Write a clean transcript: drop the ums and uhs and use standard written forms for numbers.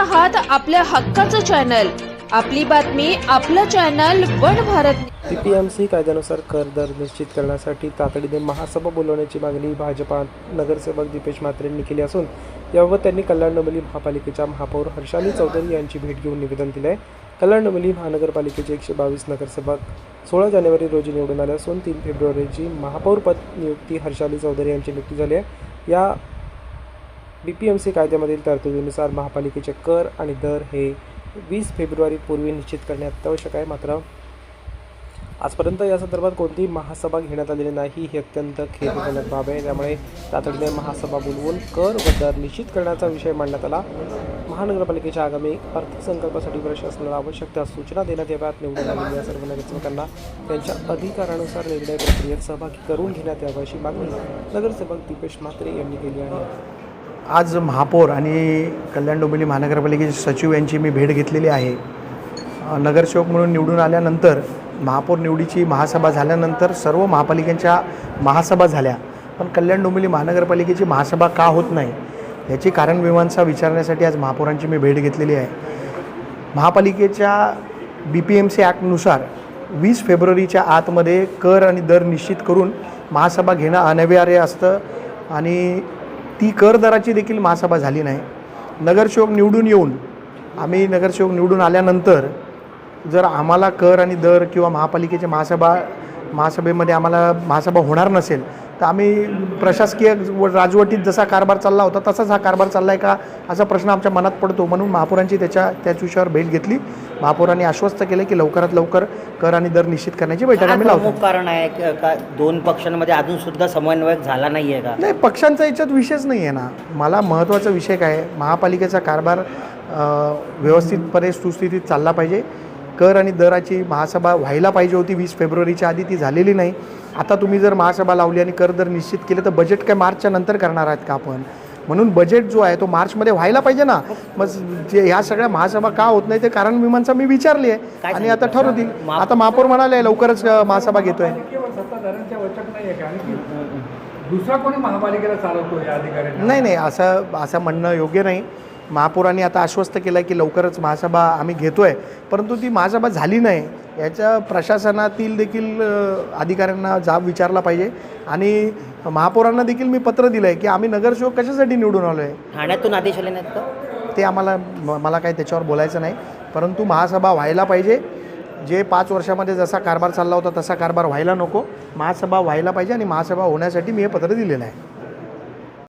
आहात आपल्या हक्काचं चॅनल, आपली बातमी आपलं चॅनल वन भारत। पीपीएमसी कायद्यानुसार कर दर निश्चित करण्यासाठी तातडीने महासभा बोलवण्याची मागणी भाजपा नगरसेवक दीपेश म्हात्रे यांनी केली असून याबाबत त्यांनी कल्याण डोंबिवली महापालिकेच्या महापौर हर्षाली चौधरी यांची भेट घेऊन निवेदन दिले आहे। कल्याण डोंबिवली महानगरपालिकेचे 122 नगरसेवक 16 जानेवारी रोजी निवडून आले असून 3 फेब्रुवारीची महापौरपद नियुक्ती हर्षाली चौधरी यांची नियुक्ती झाली आहे। या बीपीएमसी कायद्यामधील तरतुदीनुसार महापालिकेचे कर आणि दर हे 20 फेब्रुवारीपूर्वी निश्चित करणे अत्यावश्यक आहे। मात्र आजपर्यंत या संदर्भात कोणतीही महासभा घेण्यात आलेली नाही, ही अत्यंत खेदजनक बाब आहे। त्यामुळे तातडीने महासभा बोलवून कर व दर निश्चित करण्याचा विषय मांडण्यात आला। महानगरपालिकेच्या आगामी अर्थसंकल्पासाठी प्रशासनाला आवश्यक त्या सूचना देण्यात याव्यात। निवडून आलेल्या सर्व नगरसेवकांना त्यांच्या अधिकारानुसार निर्णय प्रक्रियेत सहभागी करून घेण्यात यावी अशी मागणी नगरसेवक दीपेश म्हात्रे यांनी केली आहे। आज महापौर आणि कल्याण डोंबिवली महानगरपालिकेचे सचिव यांची मी भेट घेतलेली आहे। नगरसेवक म्हणून निवडून आल्यानंतर महापौर निवडीची महासभा झाल्यानंतर सर्व महापालिकेच्या महासभा झाल्या, पण कल्याण डोंबिवली महानगरपालिकेची महासभा का होत नाही याची कारणमीमांसा विचारण्यासाठी आज महापौरांची मी भेट घेतलेली आहे। महापालिकेच्या बीपीएमसी ॲक्टनुसार 20 फेब्रुवारीच्या आतमध्ये कर आणि दर निश्चित करून महासभा घेणं अनिवार्य असतं आणि ती कर दराची देखील महासभा झाली नाही। नगरसेवक निवडून येऊन आम्ही नगरसेवक निवडून आल्यानंतर जर आम्हाला कर आणि दर किंवा महापालिकेच्या महासभेमध्ये आम्हाला महासभा होणार नसेल तर आम्ही प्रशासकीय राजवटीत जसा कारभार चालला होता तसाच हा कारभार चालला आहे का असा प्रश्न आमच्या मनात पडतो। म्हणून महापौरांची त्याच विषयावर भेट घेतली। महापौरांनी आश्वस्त केले की लवकरात लवकर कर आणि दर निश्चित करण्याची बैठक आम्ही लावतो। कारण आहे का दोन पक्षांमध्ये अजून सुद्धा समन्वय झाला नाही आहे का? नाही, पक्षांचा याच्यात विषयच नाही आहे ना। मला महत्त्वाचा विषय काय आहे, महापालिकेचा कारभार व्यवस्थितपणे सुस्थितीत चालला पाहिजे। कर आणि दराची महासभा व्हायला पाहिजे होती 20 फेब्रुवारीच्या आधी, ती झालेली नाही। आता तुम्ही जर महासभा लावली आणि कर दर निश्चित केले तर बजेट काय मार्चच्या नंतर करणार आहेत का आपण? म्हणून बजेट जो आहे तो मार्चमध्ये व्हायला पाहिजे ना। मग जे ह्या सगळ्या महासभा का होत नाही ते कारण मीमांसा मी विचारली आहे आणि आता ठरवतील। आता महापौर म्हणाले लवकरच महासभा घेतोय। दुसरा कोणी महापालिकेला चालवतो या अधिकाऱ्यांना? नाही, असं म्हणणं योग्य नाही। महापौरांनी आता आश्वस्त केलं की लवकरच महासभा आम्ही घेतोय, परंतु ती महासभा झाली नाही याच्या प्रशासनातील देखील अधिकाऱ्यांना जाब विचारला पाहिजे आणि महापौरांना देखील मी पत्र दिलं आहे की आम्ही नगरसेवक कशासाठी निवडून आलो आहे। ठाण्यातून आदेश आले नाहीत का? ते मला काही त्याच्यावर बोलायचं नाही, परंतु महासभा व्हायला पाहिजे। जे 5 वर्षामध्ये जसा कारभार चालला होता तसा कारभार व्हायला नको, महासभा व्हायला पाहिजे आणि महासभा होण्यासाठी मी हे पत्र दिलेलं आहे।